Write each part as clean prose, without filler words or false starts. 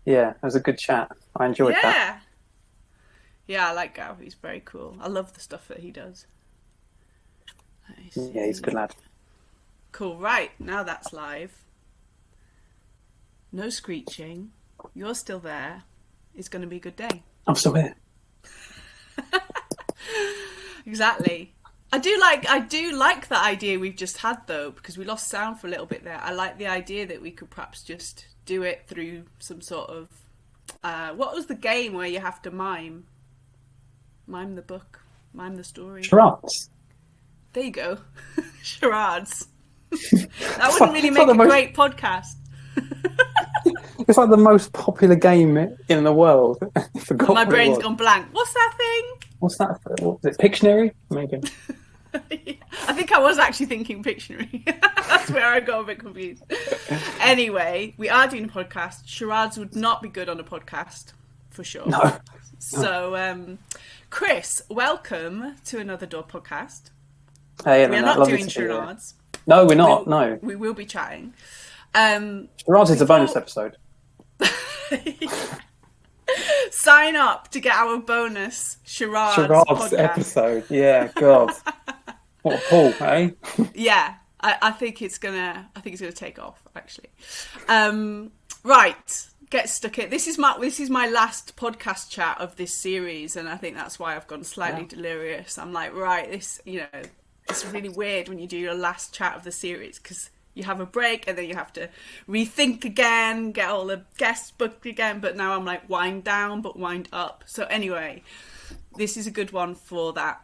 Yeah, it was a good chat. I enjoyed that. Yeah, I like Gav. He's very cool. I love the stuff that he does. Let me Yeah, he's a good see. lad. Cool. Right, now that's live. No screeching. You're still there. It's going to be a good day. I'm still here. Exactly. I do like that idea we've just had though, because we lost sound for a little bit there. I like the idea that we could perhaps just do it through some sort of what was the game where you have to mime the book, mime the story? Charades. There you go. Charades. That wouldn't really make a great podcast. It's like the most popular game in the world. My brain's gone blank. What's that thing? What's that? What is it? Pictionary? Maybe. I think I was actually thinking Pictionary. That's where I got a bit confused. Anyway, we are doing a podcast. Charades would not be good on a podcast, for sure. No. So, Chris, welcome to another Door podcast. Hey, we're not doing charades. No, we're not. No. We will be chatting. Charades is a bonus episode. Sign up to get our bonus charades podcast. Episode. Yeah, God. What a pull, eh? Yeah, I think it's gonna take off actually. Right, get stuck in. This is my last podcast chat of this series, and I think that's why I've gone slightly delirious. I'm like, right, this, it's really weird when you do your last chat of the series because you have a break and then you have to rethink again, get all the guests booked again. But now I'm like, wind down, but wind up. So anyway, this is a good one for that.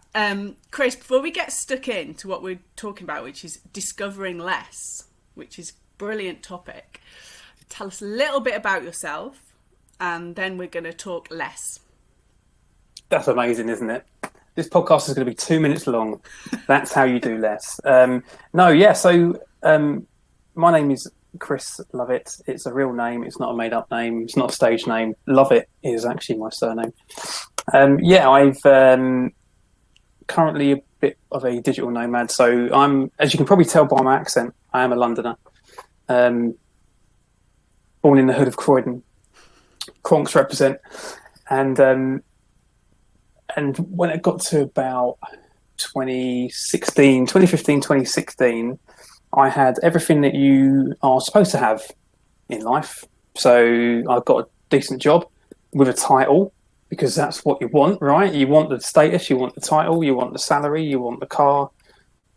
Chris, before we get stuck into what we're talking about, which is discovering less, which is a brilliant topic, tell us a little bit about yourself and then we're going to talk less. That's amazing, isn't it? This podcast is going to be 2 minutes long. That's how you do less. My name is Chris Lovett. It's a real name. It's not a made-up name. It's not a stage name. Lovett is actually my surname. I've currently a bit of a digital nomad. So I'm, as you can probably tell by my accent, I am a Londoner. Born in the hood of Croydon. Cronks represent. And when it got to about 2015, 2016, I had everything that you are supposed to have in life. So I got a decent job with a title because that's what you want, right? You want the status, you want the title, you want the salary, you want the car,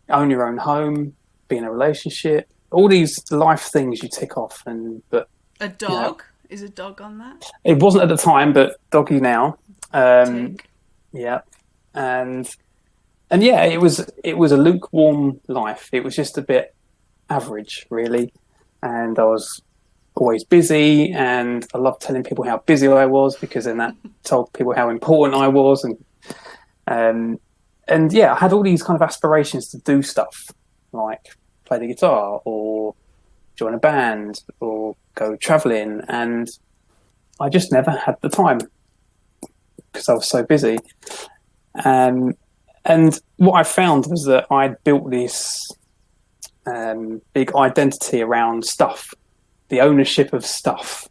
own your own home, be in a relationship, all these life things you tick off. But a dog? Is a dog on that? It wasn't at the time, but doggy now. Yeah. And yeah, it was a lukewarm life. It was just a bit average, really. And I was always busy, and I loved telling people how busy I was because then that told people how important I was. And yeah, I had all these kind of aspirations to do stuff like play the guitar or join a band or go traveling, and I just never had the time because I was so busy. And what I found was that I'd built this big identity around stuff, the ownership of stuff.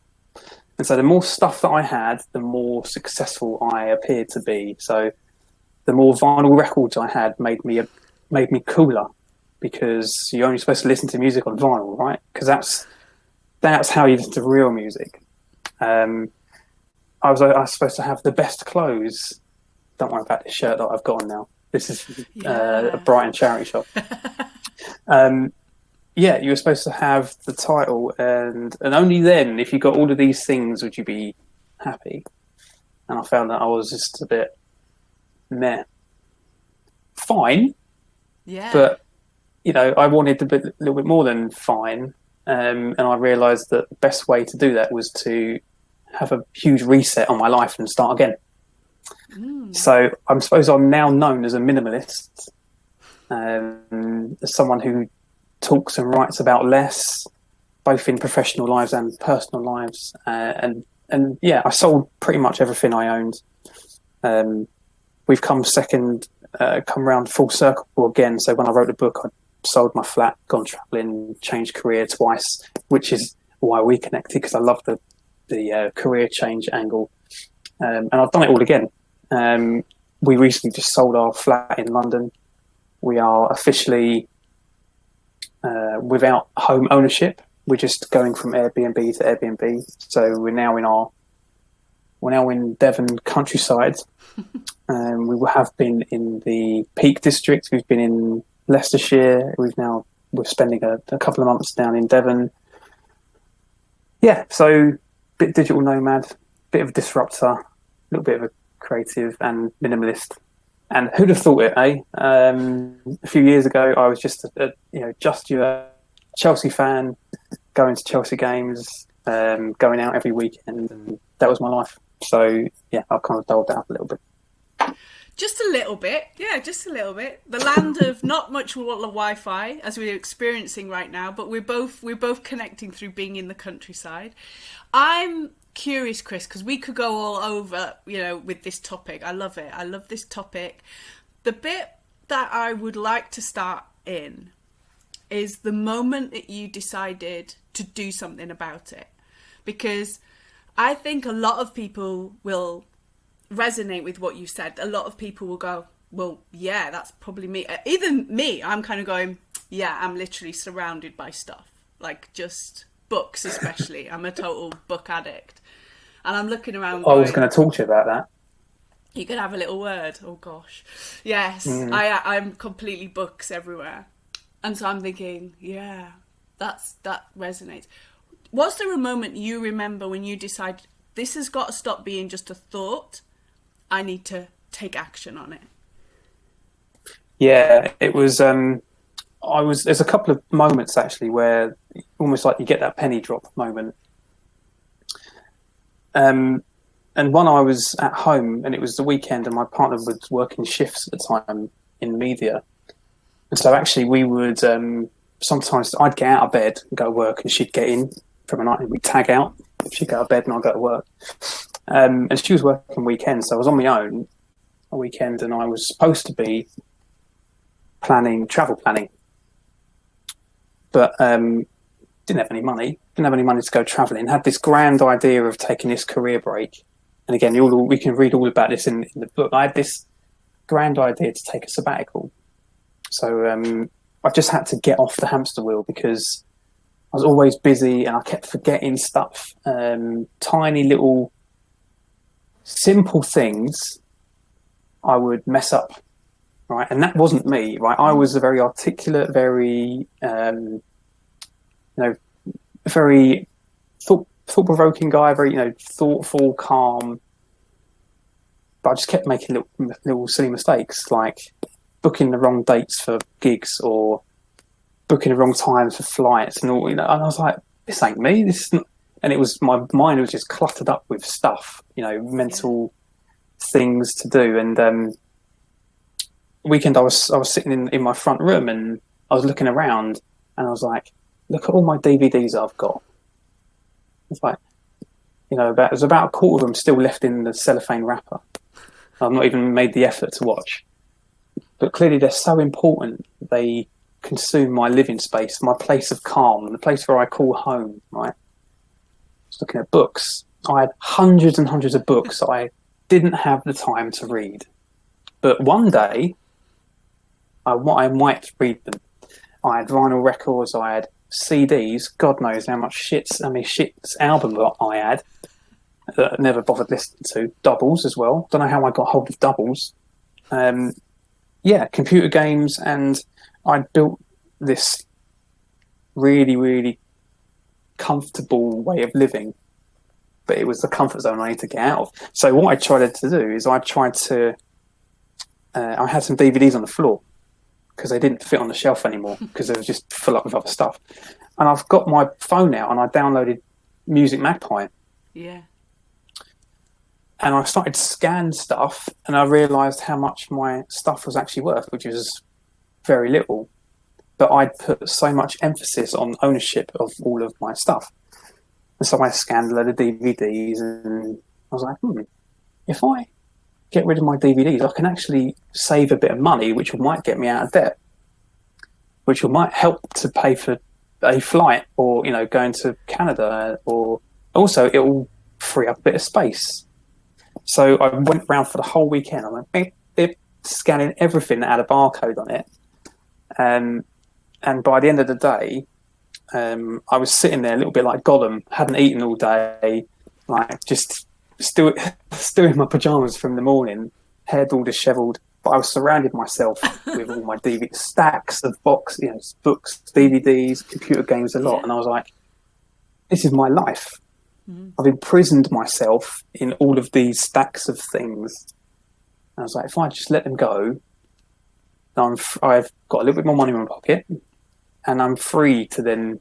And so the more stuff that I had, the more successful I appeared to be. So the more vinyl records I had made me cooler because you're only supposed to listen to music on vinyl, right? Because that's how you listen to real music. I was supposed to have the best clothes. Don't worry about this shirt that I've got on now. This is a Brighton charity shop. You were supposed to have the title, and only then, if you got all of these things, would you be happy. And I found that I was just a bit meh. Fine. Yeah. But, I wanted a little bit more than fine. And I realised that the best way to do that was to have a huge reset on my life and start again. So I suppose I'm now known as a minimalist, as someone who talks and writes about less, both in professional lives and personal lives. And I sold pretty much everything I owned. We've come round full circle again. So when I wrote the book, I sold my flat, gone travelling, changed career twice, which is why we connected, because I love the the career change angle, and I've done it all again. We recently just sold our flat in London. We are officially without home ownership. We're just going from Airbnb to Airbnb. So we're now in Devon countryside. We have been in the Peak District. We've been in Leicestershire. We're spending a couple of months down in Devon. Yeah, so bit digital nomad, bit of a disruptor, a little bit of a creative and minimalist. And who'd have thought it, eh? A few years ago, I was just a Chelsea fan, going to Chelsea games, going out every weekend, and that was my life. So yeah, I've kind of dulled out a little bit. Just a little bit, yeah, just a little bit. The land of not much Wi-Fi, as we're experiencing right now, but we're both connecting through being in the countryside. I'm curious, Chris, because we could go all over, with this topic. I love it. I love this topic. The bit that I would like to start in is the moment that you decided to do something about it, because I think a lot of people will resonate with what you said. A lot of people will go, well, yeah, that's probably me. Even me, I'm kind of going, yeah, I'm literally surrounded by stuff, like just books especially. I'm a total book addict, and I'm looking around going, I was going to talk to you about that. You could have a little word. Oh gosh, yes. I'm completely books everywhere, and so I'm thinking, yeah, that resonates. Was there a moment you remember when you decided this has got to stop being just a thought? I need to take action on it. Yeah, it was. There's a couple of moments actually where almost like you get that penny drop moment. And one, I was at home and it was the weekend, and my partner was working shifts at the time in media, and so actually we would sometimes I'd get out of bed and go to work, and she'd get in from a night and we'd tag out. She'd go to bed and I'd go to work. And she was working weekends, so I was on my own a weekend, and I was supposed to be travel planning, but didn't have any money to go travelling. Had this grand idea of taking this career break, and again, we can read all about this in the book. I had this grand idea to take a sabbatical, so I just had to get off the hamster wheel because I was always busy and I kept forgetting stuff, tiny little simple things I would mess up, right? And that wasn't me, right? I was a very articulate, very, very thought-provoking guy, very, thoughtful, calm. But I just kept making little silly mistakes, like booking the wrong dates for gigs or booking the wrong times for flights and all. And I was like, this ain't me. This is not. And it was, my mind was just cluttered up with stuff, mental things to do. And weekend, I was sitting in my front room and I was looking around and I was like, look at all my DVDs I've got. It's like, there's about a quarter of them still left in the cellophane wrapper. I've not even made the effort to watch. But clearly they're so important. They consume my living space, my place of calm, the place where I call home, right? Looking at books. I had hundreds and hundreds of books that I didn't have the time to read. But one day, I might read them. I had vinyl records, I had CDs, God knows how many shit's album I had that I never bothered listening to. Doubles as well. Don't know how I got hold of doubles. Computer games, and I built this really, really comfortable way of living, but it was the comfort zone I need to get out of. So what I tried to do is I had some DVDs on the floor because they didn't fit on the shelf anymore because they were just full up with other stuff. And I've got my phone out and I downloaded Music Magpie. Yeah. And I started to scan stuff and I realised how much my stuff was actually worth, which was very little. But I'd put so much emphasis on ownership of all of my stuff. And so I scanned a load of DVDs and I was like, if I get rid of my DVDs, I can actually save a bit of money, which might get me out of debt, which might help to pay for a flight or, going to Canada, or also it'll free up a bit of space. So I went round for the whole weekend. I went beep, beep, scanning everything that had a barcode on it. And by the end of the day, I was sitting there a little bit like Gollum, hadn't eaten all day, like just still in my pajamas from the morning, hair all dishevelled. But I was surrounded myself with all my DVD stacks of books, DVDs, computer games, a lot. And I was like, this is my life. I've imprisoned myself in all of these stacks of things. And I was like, if I just let them go, I've got a little bit more money in my pocket, and I'm free to then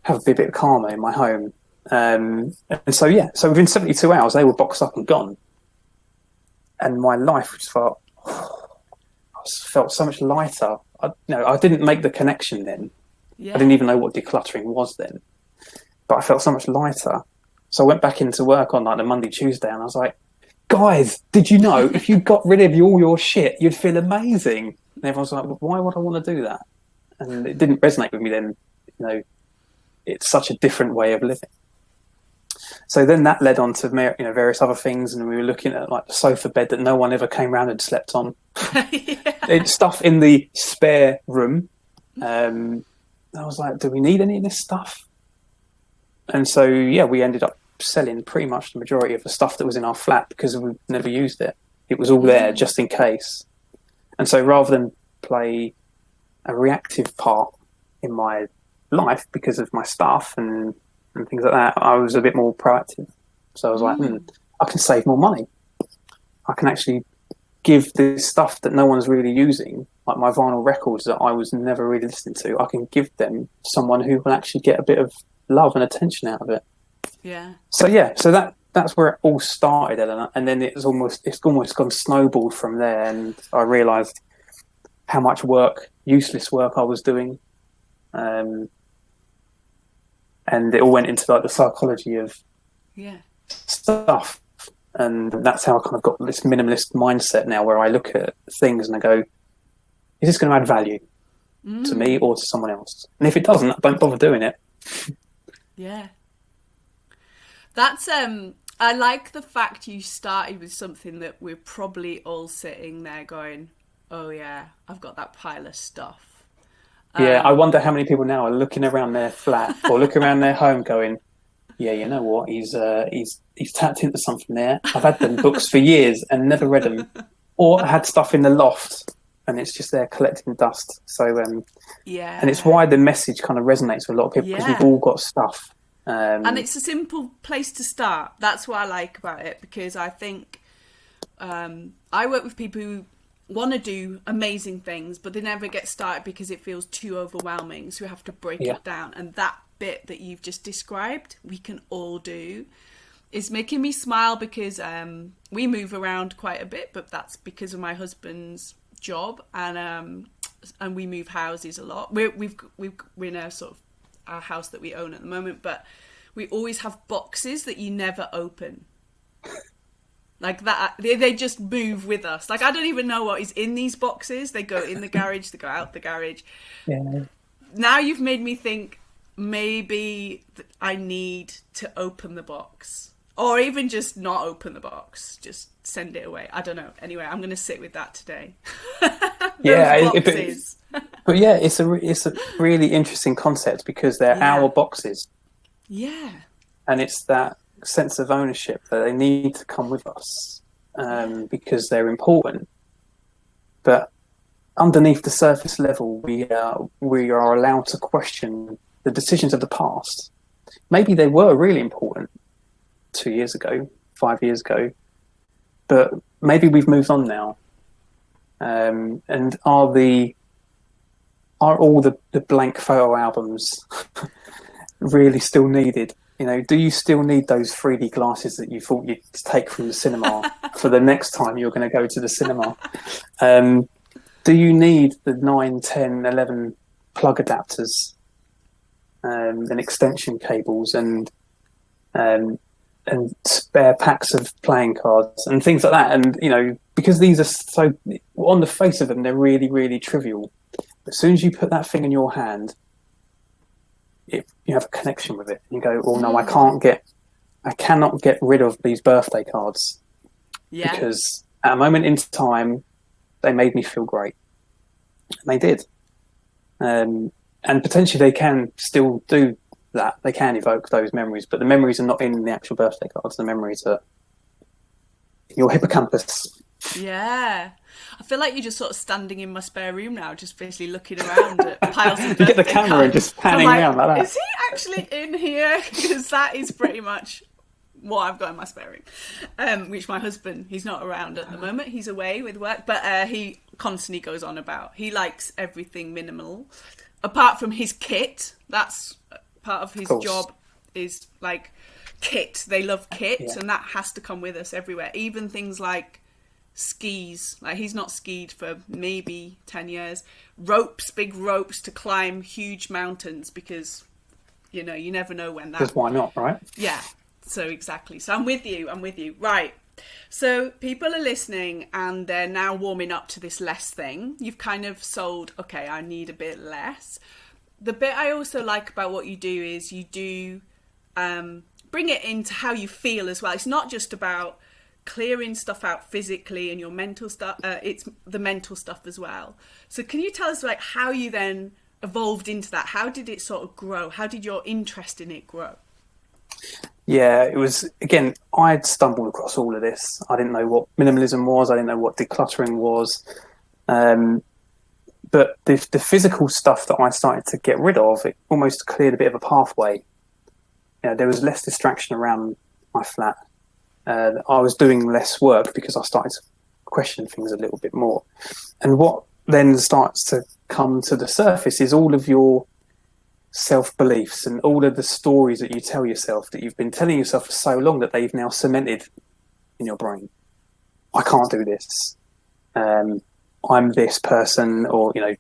have a bit of karma in my home. And so within 72 hours, they were boxed up and gone. And my life just felt so much lighter. I didn't make the connection then. Yeah. I didn't even know what decluttering was then. But I felt so much lighter. So I went back into work on like the Monday, Tuesday, and I was like, guys, did you know if you got rid of all your shit, you'd feel amazing? And everyone's like, well, why would I want to do that? And it didn't resonate with me then. It's such a different way of living. So then that led on to various other things, and we were looking at like the sofa bed that no one ever came round and slept on. It's stuff in the spare room. I was like, do we need any of this stuff? And so, we ended up selling pretty much the majority of the stuff that was in our flat because we never used it. It was all there just in case. And so rather than play a reactive part in my life because of my stuff and things like that, I was a bit more proactive. So I was like, I can save more money. I can actually give this stuff that no one's really using, like my vinyl records that I was never really listening to, I can give them someone who will actually get a bit of love and attention out of it. Yeah. So that's where it all started, Eleanor, and then it's almost gone snowballed from there. And I realised how much useless work I was doing, and it all went into like the psychology of stuff, and that's how I kind of got this minimalist mindset now, where I look at things and I go, is this going to add value to me or to someone else? And if it doesn't, I don't bother doing it. Yeah. That's I like the fact you started with something that we're probably all sitting there going, oh yeah, I've got that pile of stuff. Yeah, I wonder how many people now are looking around their flat or looking around their home going, yeah, you know what, he's tapped into something there. I've had them books for years and never read them. Or I had stuff in the loft and it's just there collecting dust. So and it's why the message kind of resonates with a lot of people, because we've all got stuff. And it's a simple place to start. That's what I like about it, because I think I work with people who want to do amazing things, but they never get started because it feels too overwhelming. So we have to break it down. And that bit that you've just described, we can all do. It's making me smile because we move around quite a bit, but that's because of my husband's job, and we move houses a lot. We're in a sort of our house that we own at the moment, but we always have boxes that you never open. Like that, they just move with us. Like I don't even know what is in these boxes. They go in the garage, they go out the garage. Yeah. Now you've made me think maybe I need to open the box, or even just not open the box, just send it away. I don't know. Anyway, I'm going to sit with that today. But yeah, it's a really interesting concept because they're our boxes. Yeah. And it's that sense of ownership that they need to come with us because they're important. But underneath the surface level, we are allowed to question the decisions of the past. Maybe they were really important 2 years ago, 5 years ago, but maybe we've moved on now. And are all the blank photo albums really still needed? You know, do you still need those 3D glasses that you thought you'd take from the cinema for the next time you're going to go to the cinema? Do you need the 9, 10, 11 plug adapters and extension cables and spare packs of playing cards and things like that? And, you know, because these are so, on the face of them, they're really, really trivial. As soon as you put that thing in your hand, you have a connection with it. You go, oh no, I can't get I cannot get rid of these birthday cards because at a moment in time, they made me feel great. And they did. And potentially they can still do that. They can evoke those memories, but the memories are not in the actual birthday cards. The memories are in your hippocampus. Yeah. I feel like you're just sort of standing in my spare room now, just basically looking around at piles of You get the camera and just panning around like that. Is he actually in here? Because that is pretty much what I've got in my spare room. Which my husband, he's not around at the moment. He's away with work, but he constantly goes on about. He likes everything minimal. Apart from his kit, that's part of his job is like kit. They love kit, and that has to come with us everywhere. Even things like skis. Like, he's not skied for maybe 10 years. Ropes, big ropes to climb huge mountains because, you know, you never know when that... Because why not, right? Yeah, so exactly. So I'm with you. Right. So people are listening and they're now warming up to this less thing. You've kind of sold, okay, I need a bit less. The bit I also like about what you do is you do bring it into how you feel as well. It's not just about clearing stuff out physically and your mental stuff. It's the mental stuff as well. So can you tell us like how you then evolved into that? How did it sort of grow? How did your interest in it grow? Yeah, it was, again, I'd stumbled across all of this. I didn't know what minimalism was. I didn't know what decluttering was. But the physical stuff that I started to get rid of, it almost cleared a bit of a pathway. You know, there was less distraction around my flat. I was doing less work because I started to question things a little bit more. And what then starts to come to the surface is all of your self-beliefs and all of the stories that you tell yourself that you've been telling yourself for so long that they've now cemented in your brain. I can't do this. I'm this person, or, you know,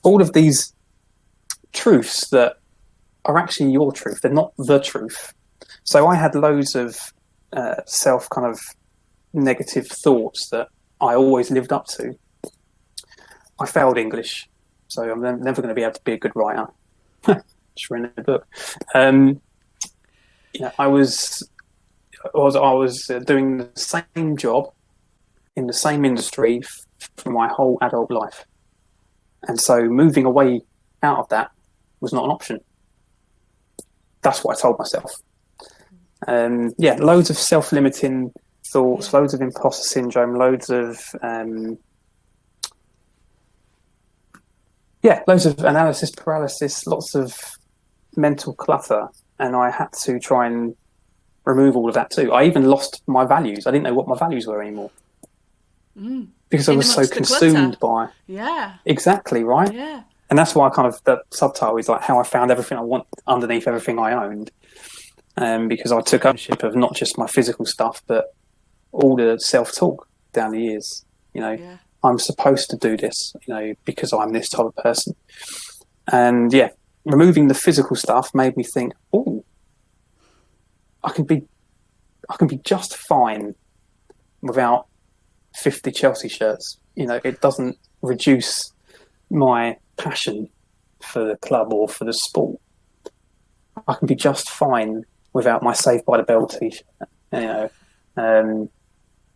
all of these truths that are actually your truth. They're not the truth. So I had loads of self kind of negative thoughts that I always lived up to. I failed English, so I'm never going to be able to be a good writer. Just read a book. You know, I was doing the same job in the same industry for my whole adult life, and so moving away out of that was not an option. That's what I told myself. Loads of self-limiting thoughts, loads of imposter syndrome, loads of analysis paralysis, lots of mental clutter, and I had to try and remove all of that too. I even lost my values. I didn't know what my values were anymore because I was so consumed by exactly right. Yeah, and that's why the subtitle is like how I found everything I want underneath everything I owned. Because I took ownership of not just my physical stuff, but all the self-talk down the years. You know, I'm supposed to do this, you know, because I'm this type of person. And removing the physical stuff made me think, oh, I can be just fine without 50 Chelsea shirts. You know, it doesn't reduce my passion for the club or for the sport. I can be just fine without my Saved by the Bell t-shirt. You know,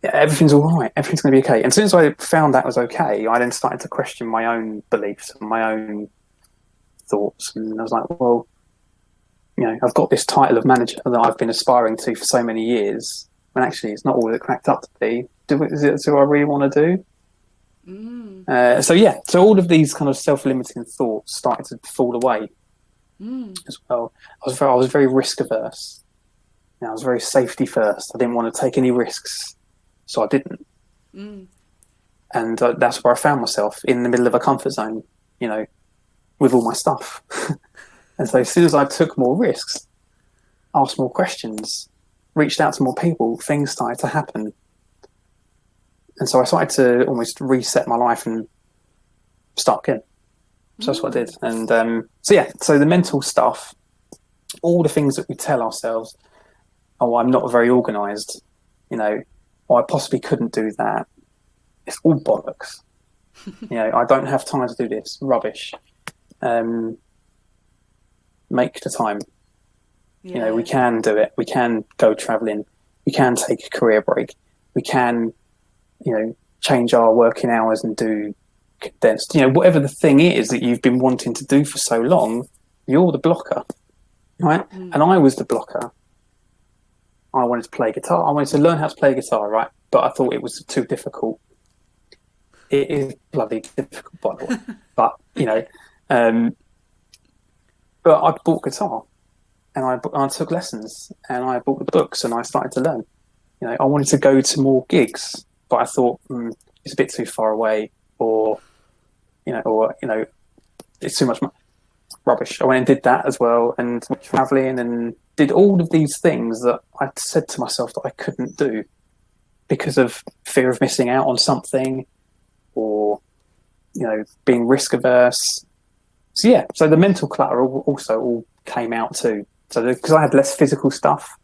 everything's all right. Everything's going to be okay. And as soon as I found that was okay, I then started to question my own beliefs and my own thoughts. And I was like, well, you know, I've got this title of manager that I've been aspiring to for so many years, and actually it's not all it cracked up to be. Is it what I really want to do? So all of these kind of self-limiting thoughts started to fall away. As well. I was very risk averse. You know, I was very safety first. I didn't want to take any risks, so I didn't. And that's where I found myself, in the middle of a comfort zone, you know, with all my stuff. And so as soon as I took more risks, asked more questions, reached out to more people, things started to happen. And so I started to almost reset my life and start again. So that's what I did. And so the mental stuff, all the things that we tell ourselves, oh, I'm not very organised, you know, or I possibly couldn't do that. It's all bollocks. You know, I don't have time to do this. Rubbish. Make the time. You know, we can do it. We can go traveling. We can take a career break. We can, you know, change our working hours and do condensed. You know, whatever the thing is that you've been wanting to do for so long, you're the blocker, right? And I was the blocker. I wanted to play guitar. I wanted to learn how to play guitar, right? But I thought it was too difficult. It is bloody difficult, by the way. But, you know, but I bought guitar. And I took lessons, and I bought the books, and I started to learn. You know, I wanted to go to more gigs, but I thought it's a bit too far away, or it's too much rubbish. I went and did that as well, and went traveling, and did all of these things that I said to myself that I couldn't do because of fear of missing out on something, or you know, being risk averse. So the mental clutter also all came out too. So because I had less physical stuff,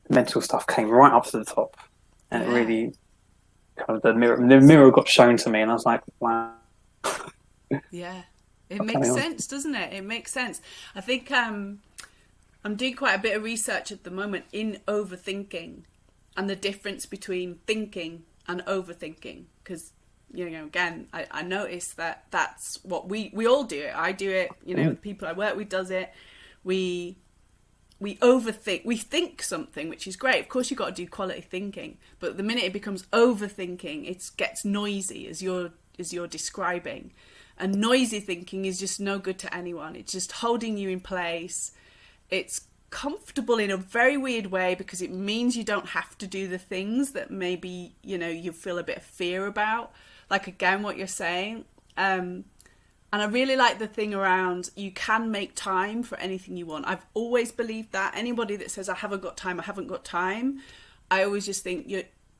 the mental stuff came right up to the top, and it really kind of the mirror got shown to me, and I was like, wow. Yeah, it makes sense, doesn't it? It makes sense. I think I'm doing quite a bit of research at the moment in overthinking and the difference between thinking and overthinking, because you know, again, I noticed that that's what we all do it. I do it, you know, the people I work with does it. We overthink. We think something, which is great. Of course, you've got to do quality thinking, but the minute it becomes overthinking, it gets noisy, as you're describing. And noisy thinking is just no good to anyone. It's just holding you in place. It's comfortable in a very weird way because it means you don't have to do the things that maybe, you know, you feel a bit of fear about. Like, again, what you're saying. And I really like the thing around you can make time for anything you want. I've always believed that. Anybody that says, I haven't got time, I always just think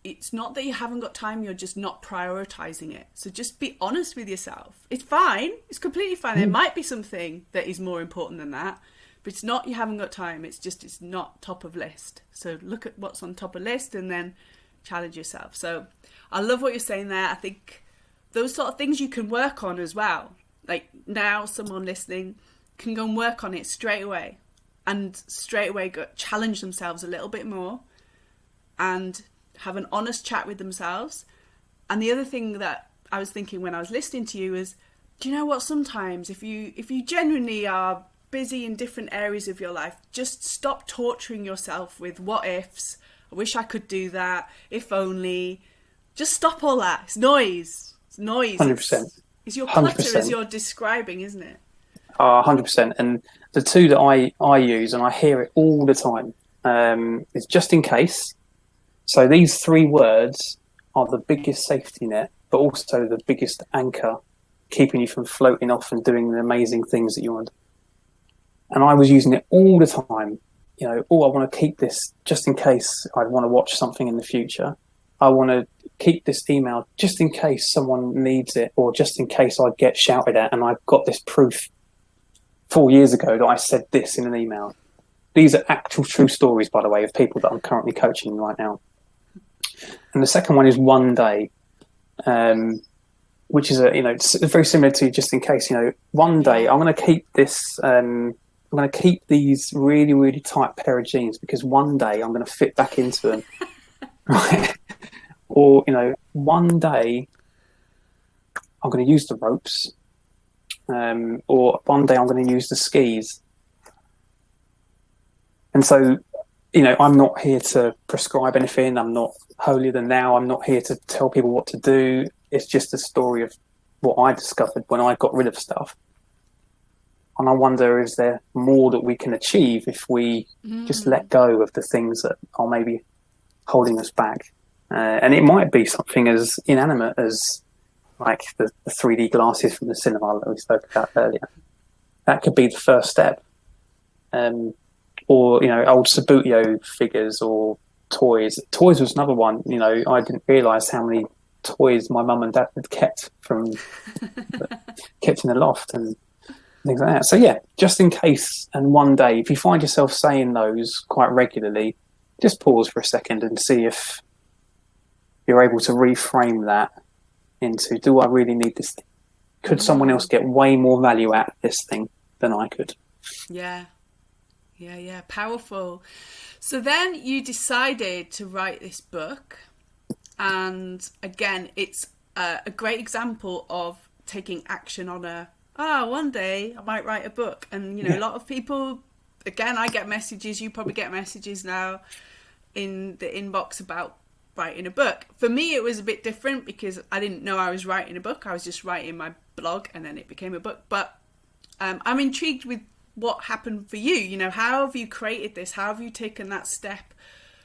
it's not that you haven't got time, you're just not prioritizing it. So just be honest with yourself. It's fine. It's completely fine. There might be something that is more important than that, but it's not you haven't got time. It's not top of list. So look at what's on top of list and then challenge yourself. So I love what you're saying there. I think those sort of things you can work on as well. Like now someone listening can go and work on it straight away and straight away challenge themselves a little bit more and have an honest chat with themselves. And the other thing that I was thinking when I was listening to you is, do you know what, sometimes if you genuinely are busy in different areas of your life, just stop torturing yourself with what ifs. I wish I could do that, if only. Just stop all that. It's noise. 100%. It's your clutter 100%. As you're describing, isn't it? 100%. And the two that I use, and I hear it all the time, is just in case. So these 3 words are the biggest safety net, but also the biggest anchor, keeping you from floating off and doing the amazing things that you want. And I was using it all the time. You know, I want to keep this just in case I want to watch something in the future. I want to keep this email just in case someone needs it, or just in case I get shouted at and I've got this proof 4 years ago that I said this in an email. These are actual true stories, by the way, of people that I'm currently coaching right now. And the second one is one day, which is it's very similar to just in case. You know, one day I'm going to keep this. I'm going to keep these really, really tight pair of jeans because one day I'm going to fit back into them. Right? Or, one day I'm going to use the ropes, or one day I'm going to use the skis. And so, I'm not here to prescribe anything. I'm not holier than thou. I'm not here to tell people what to do. It's just a story of what I discovered when I got rid of stuff. And I wonder, is there more that we can achieve if we just let go of the things that are maybe holding us back? And it might be something as inanimate as like the 3D glasses from the cinema that we spoke about earlier. That could be the first step. Or, old Sabutio figures or toys. Toys was another one. I didn't realise how many toys my mum and dad had kept in the loft and things like that. So yeah, just in case. And one day, if you find yourself saying those quite regularly, just pause for a second and see if you're able to reframe that into, do I really need this thing? Could someone else get way more value out of this thing than I could? Yeah. Yeah, powerful. So then you decided to write this book, and again, it's a great example of taking action on one day I might write a book. And a lot of people, again, I get messages, you probably get messages now in the inbox about writing a book. For me, it was a bit different because I didn't know I was writing a book. I was just writing my blog, and then it became a book. But I'm intrigued with what happened for you. How have you created this? How have you taken that step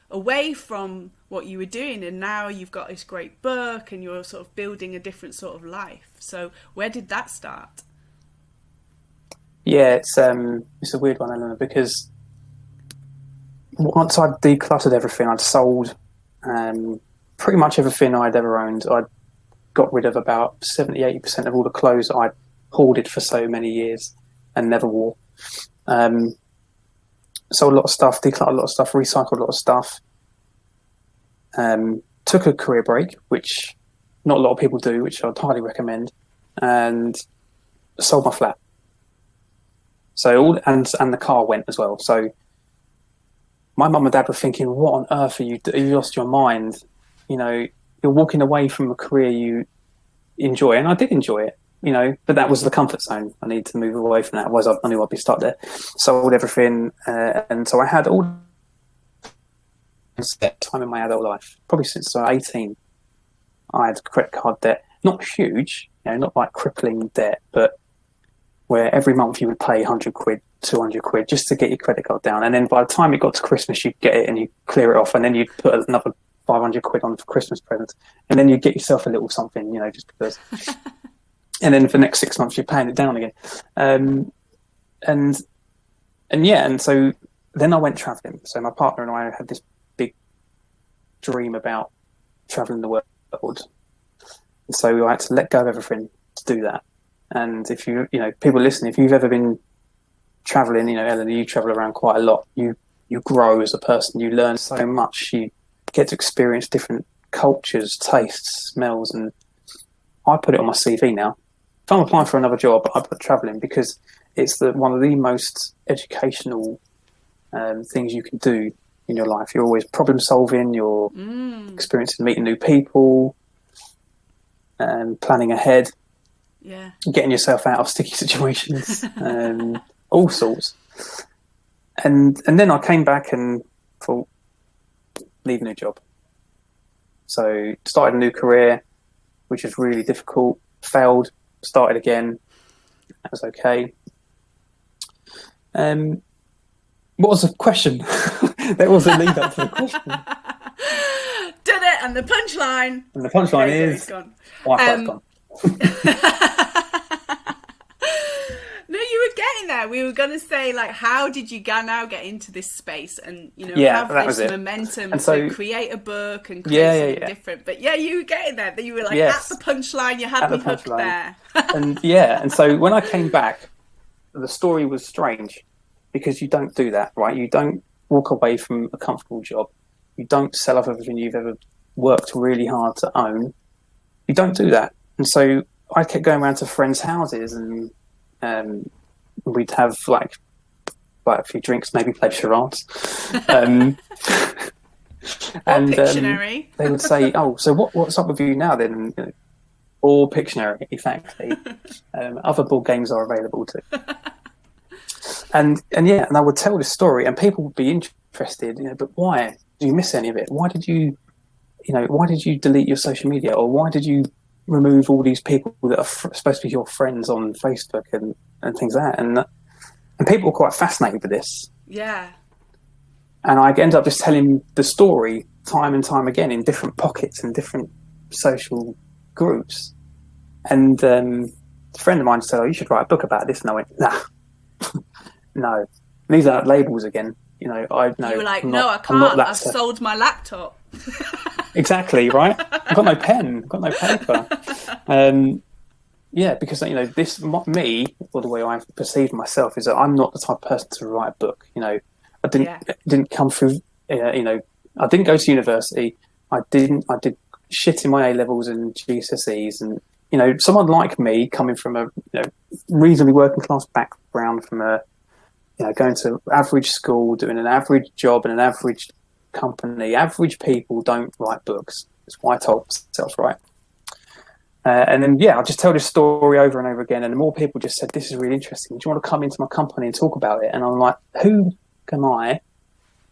away from what you were doing, and now you've got this great book and you're sort of building a different sort of life? So where did that start? Yeah, it's a weird one, Eleanor, because once I'd decluttered everything, I'd sold pretty much everything I'd ever owned. I'd got rid of about 70-80% of all the clothes I'd hoarded for so many years and never wore. Sold a lot of stuff, decluttered a lot of stuff, recycled a lot of stuff. Took a career break, which not a lot of people do, which I'd highly recommend, and sold my flat. So and the car went as well. So my mum and dad were thinking, "What on earth are you? You lost your mind? You're walking away from a career you enjoy." And I did enjoy it, but that was the comfort zone. I needed to move away from that. Otherwise, I knew I'd be stuck there. Sold everything, and so I had all time in my adult life, probably since I was 18. I had credit card debt, not huge, not like crippling debt, but where every month you would pay 100 quid, 200 quid just to get your credit card down. And then by the time it got to Christmas, you'd get it and you clear it off, and then you'd put another 500 quid on for Christmas presents, and then you'd get yourself a little something, just because. And then for the next 6 months, you're paying it down again. And so then I went traveling. So my partner and I had this big dream about traveling the world. And so I had to let go of everything to do that. And if people listening, if you've ever been traveling, Eleanor, you travel around quite a lot. You grow as a person. You learn so much. You get to experience different cultures, tastes, smells, and I put it on my CV now. If I'm applying for another job, I put traveling because it's one of the most educational things you can do in your life. You're always problem solving. You're experiencing meeting new people, planning ahead. Yeah, getting yourself out of sticky situations, all sorts. And then I came back and thought, leave a new job. So started a new career, which was really difficult. Failed, started again. That was okay. What was the question? There was a lead up to the question. Did it, and the punchline. And the punchline is, Wi-Fi's gone. No, you were getting there. We were going to say, how did you now get into this space and have this momentum to create a book and create something different? But you were getting there. You were at the punchline. You had me hooked there. and so when I came back, the story was strange because you don't do that, right? You don't walk away from a comfortable job. You don't sell off everything you've ever worked really hard to own. You don't do that. And so I kept going around to friends' houses and we'd have a few drinks, maybe play charades. And Pictionary. they would say, "Oh, so what's up with you now then?" Or Pictionary, exactly. Other board games are available too. And I would tell this story, and people would be interested. But why? Do you miss any of it? Why did you delete your social media, or why did you remove all these people that are supposed to be your friends on Facebook and things like that? And people were quite fascinated with this. Yeah. And I ended up just telling the story time and time again in different pockets and different social groups. And a friend of mine said, "Oh, you should write a book about this." And I went, "Nah, no, these are labels again." I know. You were like, "No, I can't. I've sold my laptop." Exactly, right? I've got no pen, I've got no paper. Because this me, or the way I perceive myself, is that I'm not the type of person to write a book. I didn't come through. I didn't go to university. I did shit in my A levels and GCSEs, and someone like me coming from a reasonably working class background, from a going to average school, doing an average job in an average company. Average people don't write books. That's what I told myself, right? And then, I just tell this story over and over again. And the more people just said, this is really interesting. Do you want to come into my company and talk about it? And I'm like, who am I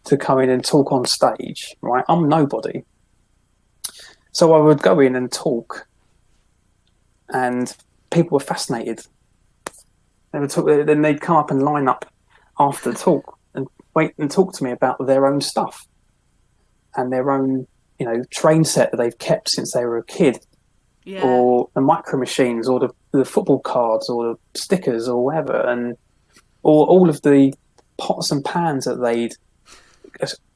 to come in and talk on stage, right? I'm nobody. So I would go in and talk, and people were fascinated. Then they'd come up and line up after the talk and wait and talk to me about their own stuff and their own, train set that they've kept since they were a kid. Yeah. Or the micro machines, or the football cards, or the stickers, or whatever, or all of the pots and pans that they'd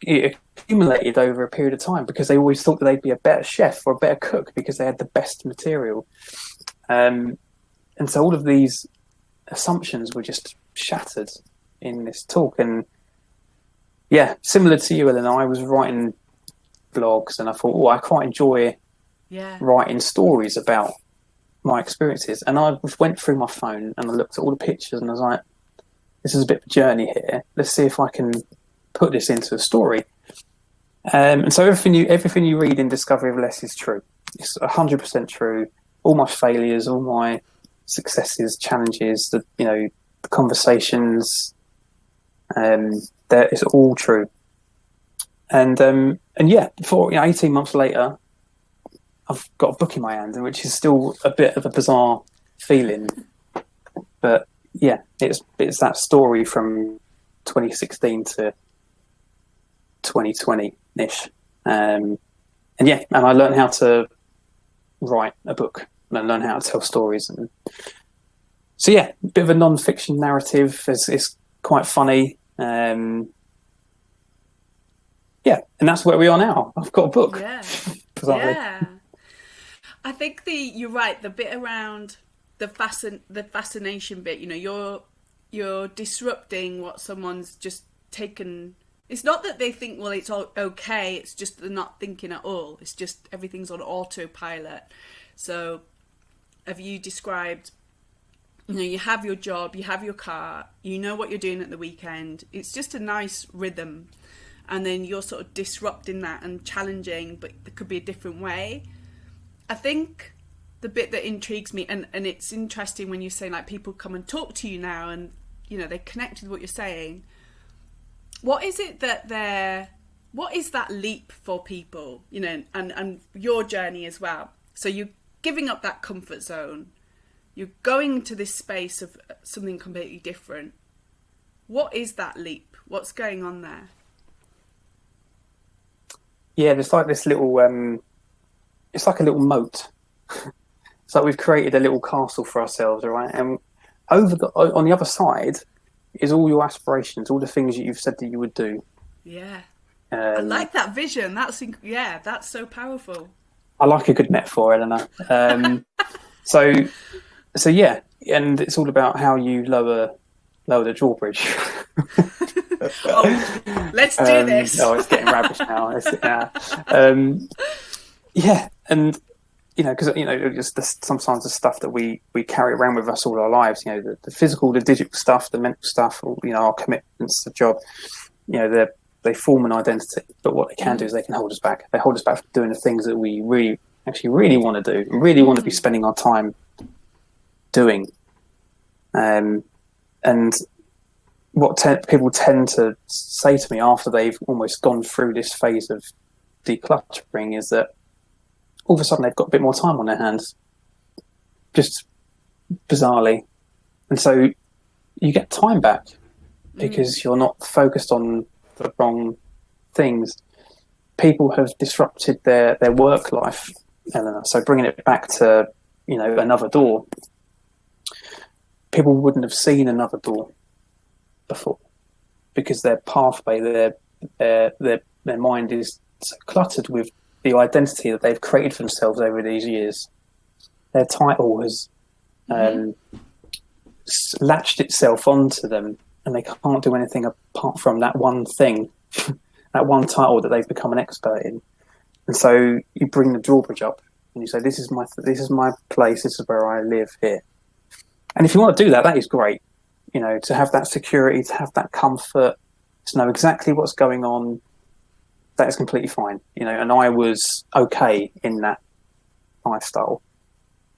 accumulated over a period of time because they always thought that they'd be a better chef or a better cook because they had the best material. And so all of these assumptions were just shattered in this talk. And similar to you, Eleanor, I was writing blogs, and I thought, I quite enjoy writing stories about my experiences. And I went through my phone and I looked at all the pictures and I was like, this is a bit of a journey here. Let's see if I can put this into a story. And so everything you read in Discovery of Less is true. It's 100% true. All my failures, all my successes, challenges, the conversations, that is all true. And before 18 months later, I've got a book in my hand, which is still a bit of a bizarre feeling. But it's that story from 2016 to 2020-ish. And I learned how to write a book and I learned how to tell stories. And so, a bit of a non-fiction narrative. It's quite funny. And that's where we are now. I've got a book. Yeah. Yeah. I think you're right. The bit around the fascination bit, you're disrupting what someone's just taken. It's not that they think, well, it's all okay. It's just they're not thinking at all. It's just everything's on autopilot. So have you described, you have your job, you have your car, you know what you're doing at the weekend. It's just a nice rhythm. And then you're sort of disrupting that and challenging, but there could be a different way. I think the bit that intrigues me, and it's interesting when you're saying like people come and talk to you now and, they connect with what you're saying. What is it what is that leap for people, and your journey as well? So you're giving up that comfort zone. You're going to this space of something completely different. What is that leap? What's going on there? Yeah, there's like this little, it's like a little moat. It's like we've created a little castle for ourselves, right? And on the other side is all your aspirations, all the things that you've said that you would do. Yeah. I like that vision. That's so powerful. I like a good metaphor, Eleanor. So and it's all about how you lower the drawbridge. Let's do this. It's getting rubbish now. And because just sometimes the stuff that we carry around with us all our lives, the physical, the digital stuff, the mental stuff, our commitments, the job, they form an identity. But what they can do is they can hold us back. They hold us back from doing the things that we really want to do, and really want to be spending our time doing. And what people tend to say to me after they've almost gone through this phase of decluttering is that all of a sudden they've got a bit more time on their hands, just bizarrely. And so you get time back because you're not focused on the wrong things. People have disrupted their work life, Eleanor. So bringing it back to, another door, people wouldn't have seen another door before because their pathway, their mind is so cluttered with the identity that they've created for themselves over these years. Their title has latched itself onto them, and they can't do anything apart from that one thing, that one title that they've become an expert in. And so you bring the drawbridge up and you say, this is my place, this is where I live here. And if you want to do that, that is great. you know, to have that security, to have that comfort, to know exactly what's going on, that is completely fine, you know, and I was okay in that lifestyle.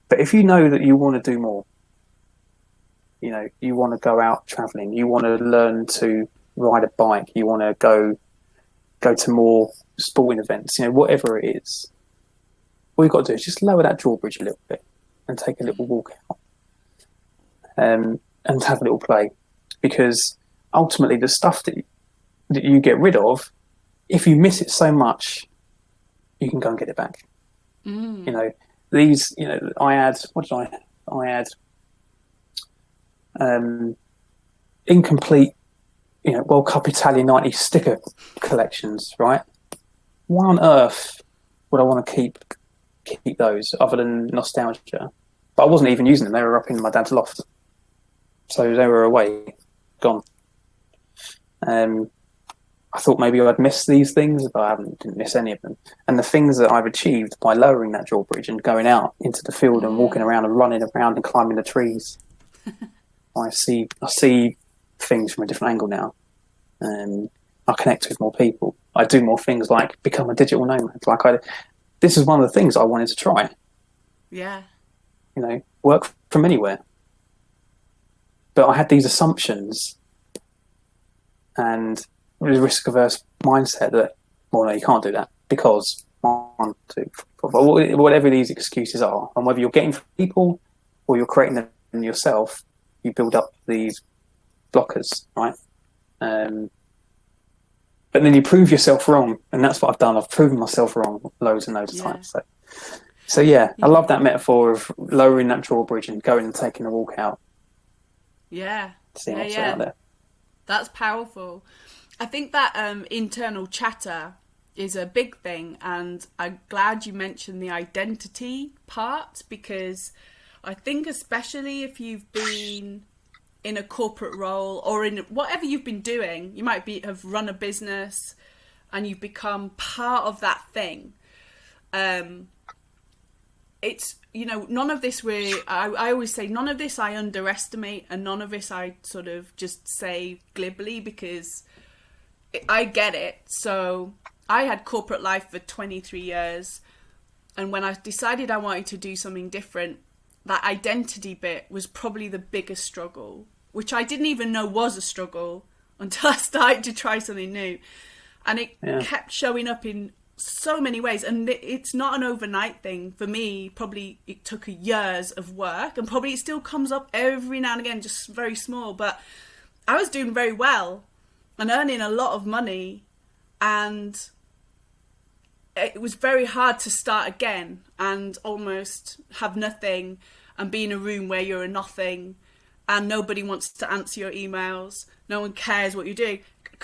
But if you know that you want to do more, you know, you want to go out traveling, you want to learn to ride a bike, you want to go to more sporting events, you know, whatever it is, all you've got to do is just lower that drawbridge a little bit and take a little walk out, and have a little play. Because ultimately the stuff that you get rid of, if you miss it so much, you can go and get it back. You know, these, you know, I had incomplete, you know, World Cup Italia 90 sticker collections, right? Why on earth would I want to keep those other than nostalgia? But I wasn't even using them. They were up in my dad's loft. So they were away, gone. I thought maybe I'd miss these things, but I didn't miss any of them. And the things that I've achieved by lowering that drawbridge and going out into the field and walking around and running around and climbing the trees, I see things from a different angle now. I connect with more people. I do more things, like become a digital nomad. This is one of the things I wanted to try. Yeah. You know, work from anywhere. But I had these assumptions and a risk-averse mindset that, well, no, you can't do that because 1, 2, 4, whatever these excuses are, and whether you're getting from people or you're creating them yourself, you build up these blockers, right? But then you prove yourself wrong, and that's what I've done. I've proven myself wrong loads and loads of times. So yeah, I love that metaphor of lowering that drawbridge and going and taking a walk out. Yeah. Seeing what's out there. That's powerful. I think that internal chatter is a big thing, and I'm glad you mentioned the identity part, because I think especially if you've been in a corporate role or in whatever you've been doing, you might have run a business and you've become part of that thing. It's, you know, none of this I always say none of this I underestimate, and none of this I sort of just say glibly, because I get it. So I had corporate life for 23 years, and when I decided I wanted to do something different, that identity bit was probably the biggest struggle, which I didn't even know was a struggle until I started to try something new. And it kept showing up in so many ways. And it's not an overnight thing. For me, probably it took years of work, and probably it still comes up every now and again, just very small. But I was doing very well and earning a lot of money, and it was very hard to start again and almost have nothing and be in a room where you're a nothing and nobody wants to answer your emails. No one cares what you're doing,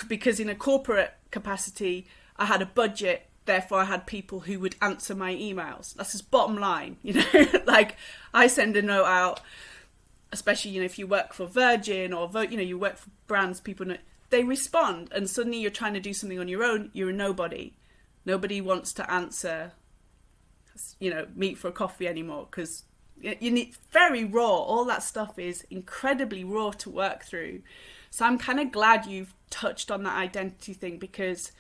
because in a corporate capacity, I had a budget. Therefore, I had people who would answer my emails. That's just bottom line, you know. Like, I send a note out, especially, you know, if you work for Virgin or, you know, you work for brands, people know, they respond, and suddenly you're trying to do something on your own. You're a nobody. Nobody wants to answer, you know, meet for a coffee anymore, because you need very raw. All that stuff is incredibly raw to work through. So I'm kind of glad you've touched on that identity thing, because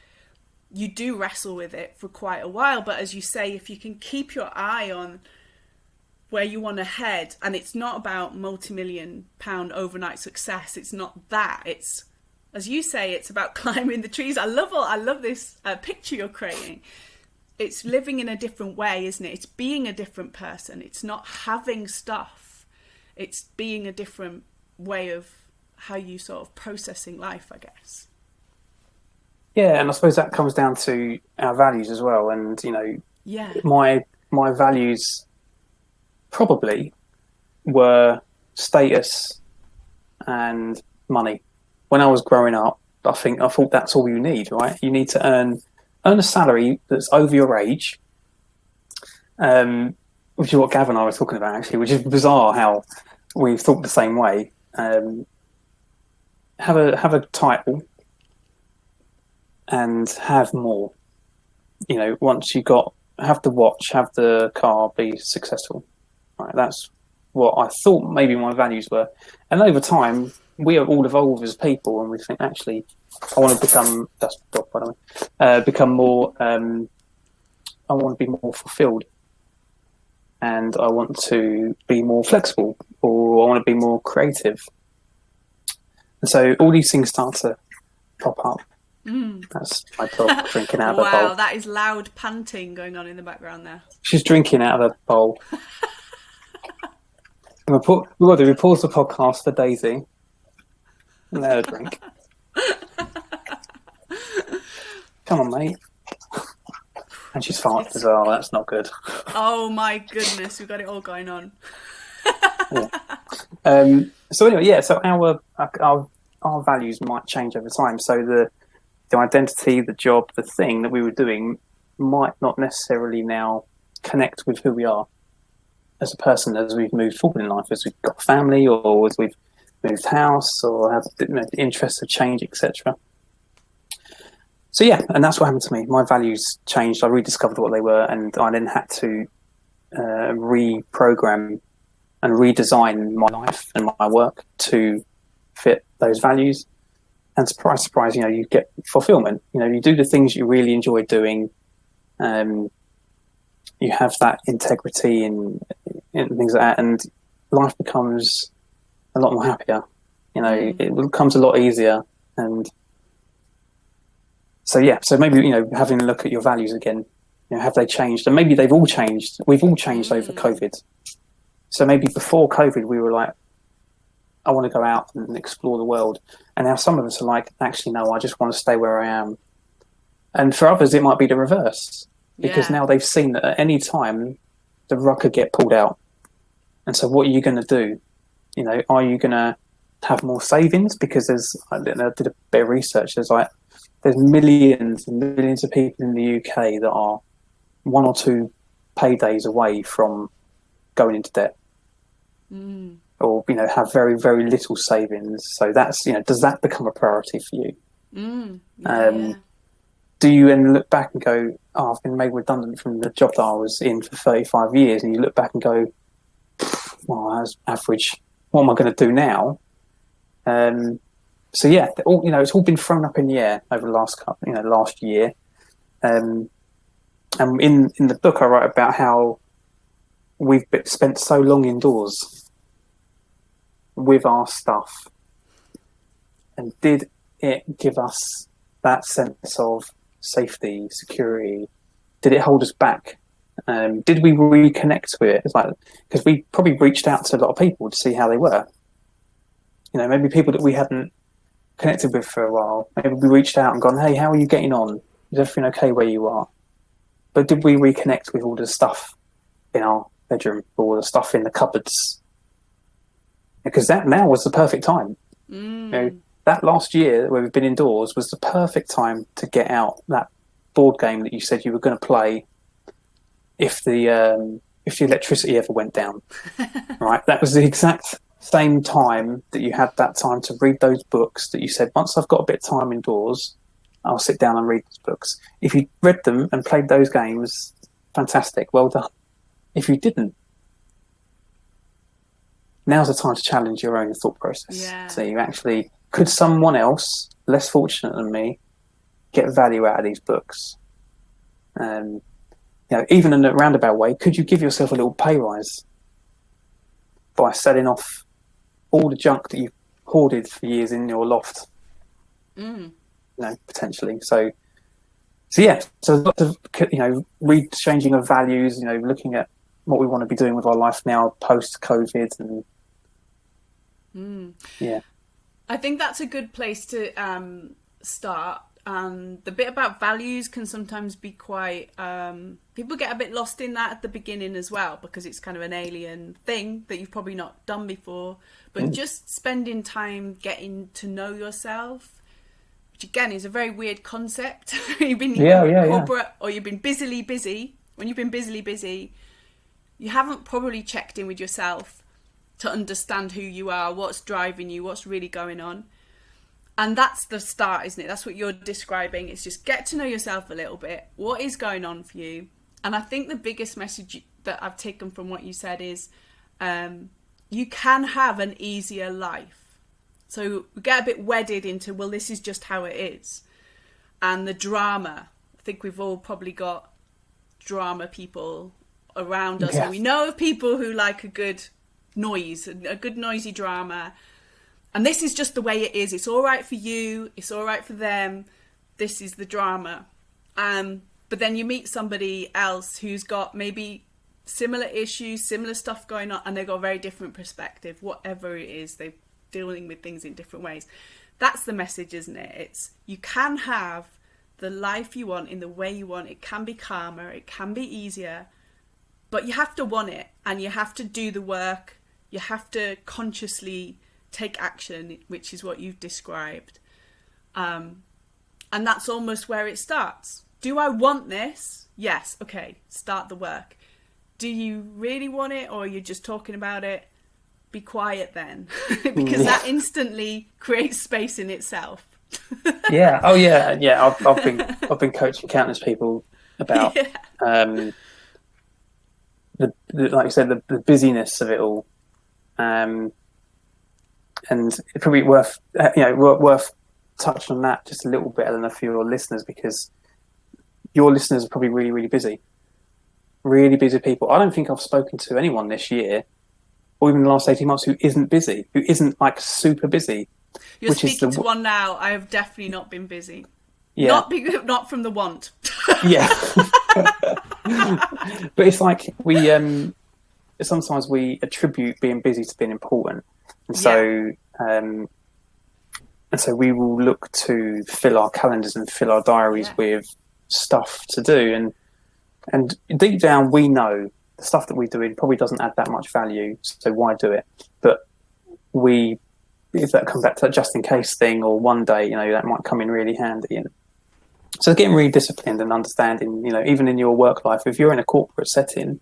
you do wrestle with it for quite a while. But as you say, if you can keep your eye on where you want to head, and it's not about multi-million-pound overnight success. It's not that. It's, as you say, it's about climbing the trees. I love this picture you're creating. It's living in a different way, isn't it? It's being a different person. It's not having stuff. It's being a different way of how you sort of processing life, I guess. Yeah, and I suppose that comes down to our values as well. And, you know, my values probably were status and money. When I was growing up, I thought that's all you need, right? You need to earn a salary that's over your age, which is what Gav and I were talking about, actually, which is bizarre how we've thought the same way. Have a title and have more. You know, once you have the watch, have the car, be successful. Right, that's what I thought maybe my values were. And over time, we all evolve as people, and we think actually, I want to become. That's the dog, by the way. Become more. I want to be more fulfilled, and I want to be more flexible, or I want to be more creative. And so all these things start to pop up. That's my dog drinking out of a bowl. Wow, that is loud panting going on in the background there. She's drinking out of a bowl. We pause the podcast for Daisy. And let her drink. Come on, mate. And she's farted as well. That's not good. Oh my goodness, we've got it all going on. Yeah. So anyway, yeah. So our values might change over time. So the identity, the job, the thing that we were doing might not necessarily now connect with who we are as a person as we've moved forward in life, as we've got family, or as we've moved house, or have interests have changed, etc. So yeah, and that's what happened to me. My values changed. I rediscovered what they were, and I then had to reprogram and redesign my life and my work to fit those values. And surprise, surprise, you get fulfillment. You do the things you really enjoy doing. You have that integrity and things like that, and life becomes a lot more happier. It becomes a lot easier. And so, yeah, so maybe, having a look at your values again, have they changed? And maybe they've all changed. We've all changed over COVID. So maybe before COVID, we were like, I want to go out and explore the world. And now some of us are like, actually, no, I just want to stay where I am. And for others, it might be the reverse, because now they've seen that at any time the rug could get pulled out. And so what are you going to do? Are you going to have more savings? Because I did a bit of research. There's millions and millions of people in the UK that are 1 or 2 paydays away from going into debt. Or have very, very little savings. So that's does that become a priority for you? Do you then look back and go, oh, I've been made redundant from the job that I was in for 35 years, and you look back and go, well, that's average. What am I going to do now? So yeah, it's all been thrown up in the air over the last year. And in the book, I write about how we've spent so long indoors with our stuff, and did it give us that sense of safety, security? Did it hold us back? Did we reconnect with it? It's like, because we probably reached out to a lot of people to see how they were. Maybe people that we hadn't connected with for a while. Maybe we reached out and gone, hey, how are you getting on? Is everything okay where you are? But did we reconnect with all the stuff in our bedroom, or the stuff in the cupboards? Because that now was the perfect time. That last year where we've been indoors was the perfect time to get out that board game that you said you were going to play if the electricity ever went down. Right? That was the exact same time that you had that time to read those books that you said, once I've got a bit of time indoors, I'll sit down and read these books. If you read them and played those games, fantastic, well done. If you didn't, now's the time to challenge your own thought process. So you actually, could someone else, less fortunate than me, get value out of these books? Even in a roundabout way, could you give yourself a little pay rise by selling off all the junk that you've hoarded for years in your loft? Potentially. So yeah, so lots of changing of values, looking at what we want to be doing with our life now post COVID. And I think that's a good place to start. And the bit about values can sometimes be quite people get a bit lost in that at the beginning as well, because it's kind of an alien thing that you've probably not done before. But just spending time getting to know yourself, which again is a very weird concept. You've been corporate, or you've been busily busy. When you've been busily busy, you haven't probably checked in with yourself to understand who you are, what's driving you, what's really going on. And that's the start, isn't it? That's what you're describing. It's just get to know yourself a little bit. What is going on for you? And I think the biggest message that I've taken from what you said is you can have an easier life. So we get a bit wedded into, well, this is just how it is. And the drama. I think we've all probably got drama people around us. Yeah. And we know of people who like a good noise, a good noisy drama. And this is just the way it is. It's all right for you. It's all right for them. This is the drama. But then you meet somebody else who's got maybe similar issues, similar stuff going on, and they've got a very different perspective. Whatever it is, they're dealing with things in different ways. That's the message, isn't it? It's, you can have the life you want in the way you want. It can be calmer. It can be easier. But you have to want it, and you have to do the work. You have to consciously take action, which is what you've described. And that's almost where it starts. Do I want this? Yes. Okay. Start the work. Do you really want it, or are you just talking about it? Be quiet then, because that instantly creates space in itself. Yeah. Oh yeah. Yeah. I've been coaching countless people about the like you said, the busyness of it all, and it's probably worth touching on that just a little bit, Eleanor, for your listeners, because your listeners are probably really, really busy. Really busy people. I don't think I've spoken to anyone this year, or even the last 18 months, who isn't busy, who isn't like super busy. You're speaking to one now. I have definitely not been busy. Yeah. Not from the want. Yeah. But it's like we sometimes we attribute being busy to being important, and so we will look to fill our calendars and fill our diaries with stuff to do, and deep down we know the stuff that we're doing probably doesn't add that much value, so why do it? But if that comes back to that just in case thing, or one day, that might come in really handy. And so getting really disciplined and understanding, even in your work life, if you're in a corporate setting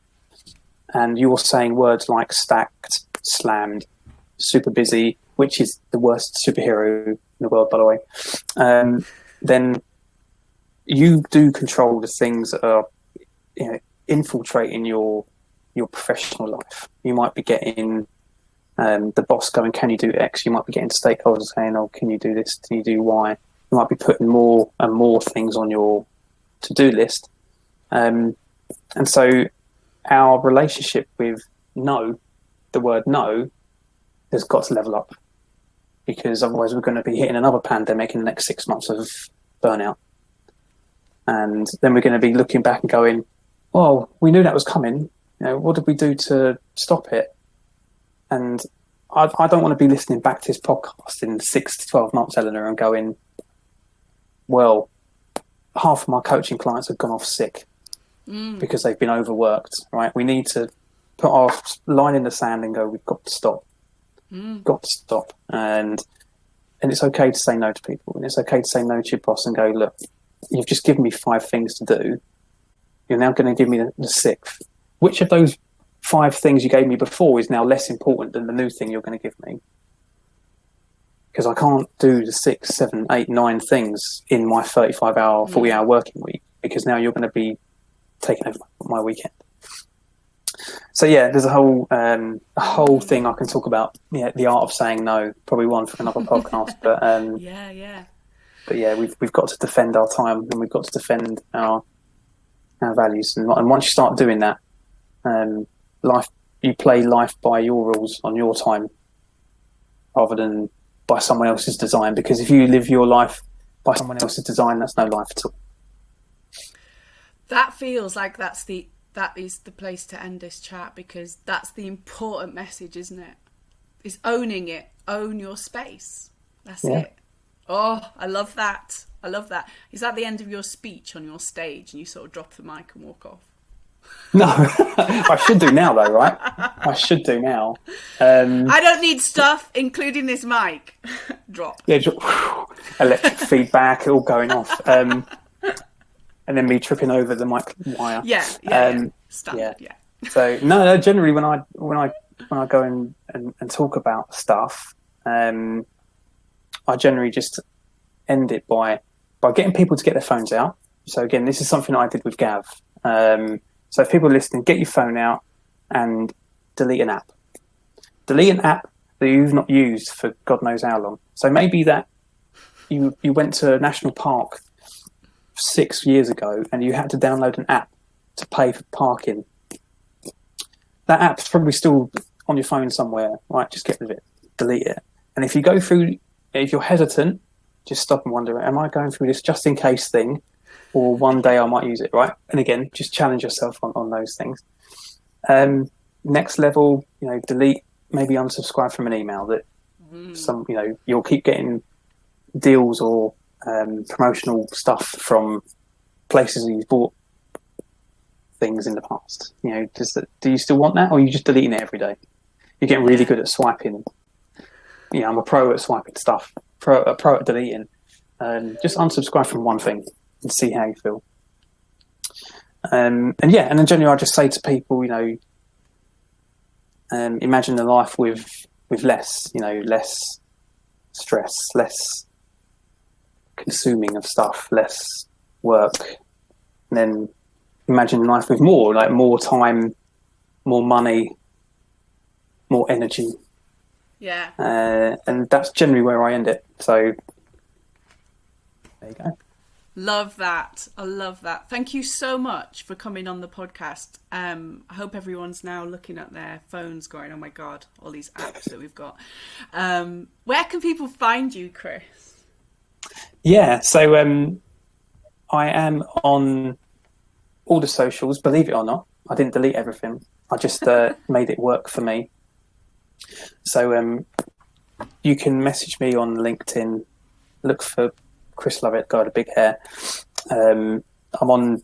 and you're saying words like stacked, slammed, super busy, which is the worst superhero in the world, by the way, then you do control the things that are infiltrating your professional life. You might be getting the boss going, can you do X? You might be getting stakeholders saying, oh, can you do this? Can you do Y? You might be putting more and more things on your to-do list. And so our relationship with no, the word no, has got to level up, because otherwise we're going to be hitting another pandemic in the next 6 months of burnout. And then we're going to be looking back and going, well, we knew that was coming. What did we do to stop it? And I don't want to be listening back to this podcast in 6 to 12 months, Eleanor, and going, well, half of my coaching clients have gone off sick because they've been overworked, right? We need to put our line in the sand and go, we've got to stop. Got to stop. And it's okay to say no to people. And it's okay to say no to your boss and go, look, you've just given me 5 things to do. You're now going to give me the 6th. Which of those 5 things you gave me before is now less important than the new thing you're going to give me? Because I can't do the 6, 7, 8, 9 things in my 35-hour, 40-hour working week, because now you're going to be taking over my weekend. So yeah, there's a whole thing I can talk about. The art of saying no, probably one for another podcast. But But yeah, we've got to defend our time, and we've got to defend our values. And once you start doing that, you play life by your rules on your time, rather than by someone else's design. Because if you live your life by someone else's design, that's no life at all. That feels like that is the place to end this chat, because that's the important message, isn't it? Is owning it. Own your space. That's it. Oh, I love that. I love that. Is that the end of your speech on your stage and you sort of drop the mic and walk off? No, I should do now though, right? I should do now. I don't need stuff, including this mic. Drop. Yeah, electric feedback, all going off. And then me tripping over the mic wire. Standard, So no, generally when I go and talk about stuff, I generally just end it by getting people to get their phones out. So again, this is something I did with Gav. So if people are listening, get your phone out and delete an app. Delete an app that you've not used for God knows how long. So maybe that you went to a national park 6 years ago and you had to download an app to pay for parking. That app's probably still on your phone somewhere, right? Just get rid of it, delete it. And if you go through, if you're hesitant, just stop and wonder, am I going through this just in case thing, or one day I might use it, right? And again, just challenge yourself on those things. Next level, delete, maybe unsubscribe from an email that you'll keep getting deals or promotional stuff from places that you've bought things in the past. Do you still want that, or are you just deleting it every day? You're getting really good at swiping. I'm a pro at swiping stuff, a pro at deleting. Just unsubscribe from one thing and see how you feel. And then generally I just say to people, imagine a life with less, less stress, less consuming of stuff, less work. And then imagine life with more, like more time, more money, more energy. Yeah. And that's generally where I end it. So there you go. Love that. I love that. Thank you so much for coming on the podcast. I hope everyone's now looking at their phones going, oh my God, all these apps that we've got. Where can people find you, Chris? Yeah, so I am on all the socials, believe it or not. I didn't delete everything. I just made it work for me. So you can message me on LinkedIn, look for Chris Lovett, guy with big hair. I'm on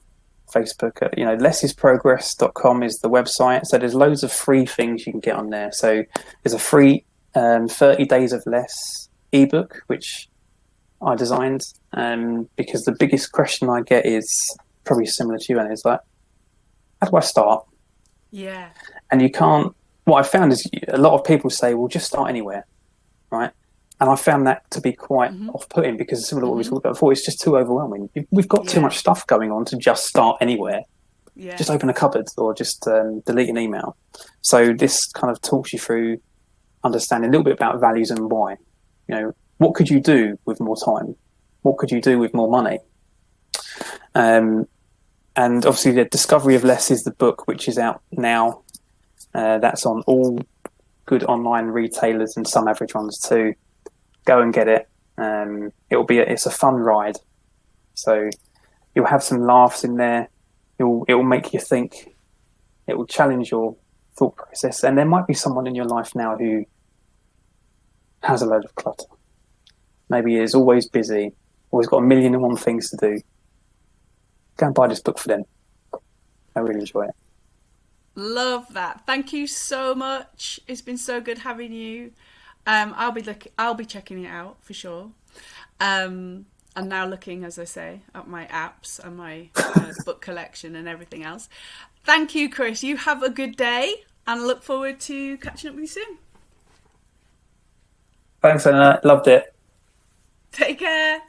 Facebook. lessisprogress.com is the website. So there's loads of free things you can get on there. So there's a free 30 Days of Less ebook, which I designed because the biggest question I get is probably similar to you, and it's like, how do I start? Yeah. And you can't. What I found is a lot of people say, well, just start anywhere, right? And I found that to be quite off-putting because similar to what we talked about before, it's just too overwhelming. We've got too much stuff going on to just start anywhere. Yeah. Just open a cupboard or just delete an email. So this kind of talks you through understanding a little bit about values and why. What could you do with more time? What could you do with more money? And obviously the Discovery of Less is the book, which is out now. That's on all good online retailers and some average ones too. Go and get it. It's a fun ride. So you'll have some laughs in there. It will make you think. It will challenge your thought process. And there might be someone in your life now who has a load of clutter. Maybe is always busy, always got 1,000,001 things to do. Go and buy this book for them. I really enjoy it. Love that. Thank you so much. It's been so good having you. I'll be checking it out for sure. And now looking, as I say, at my apps and my book collection and everything else. Thank you, Chris. You have a good day and I look forward to catching up with you soon. Thanks, Eleanor. Loved it. Take care.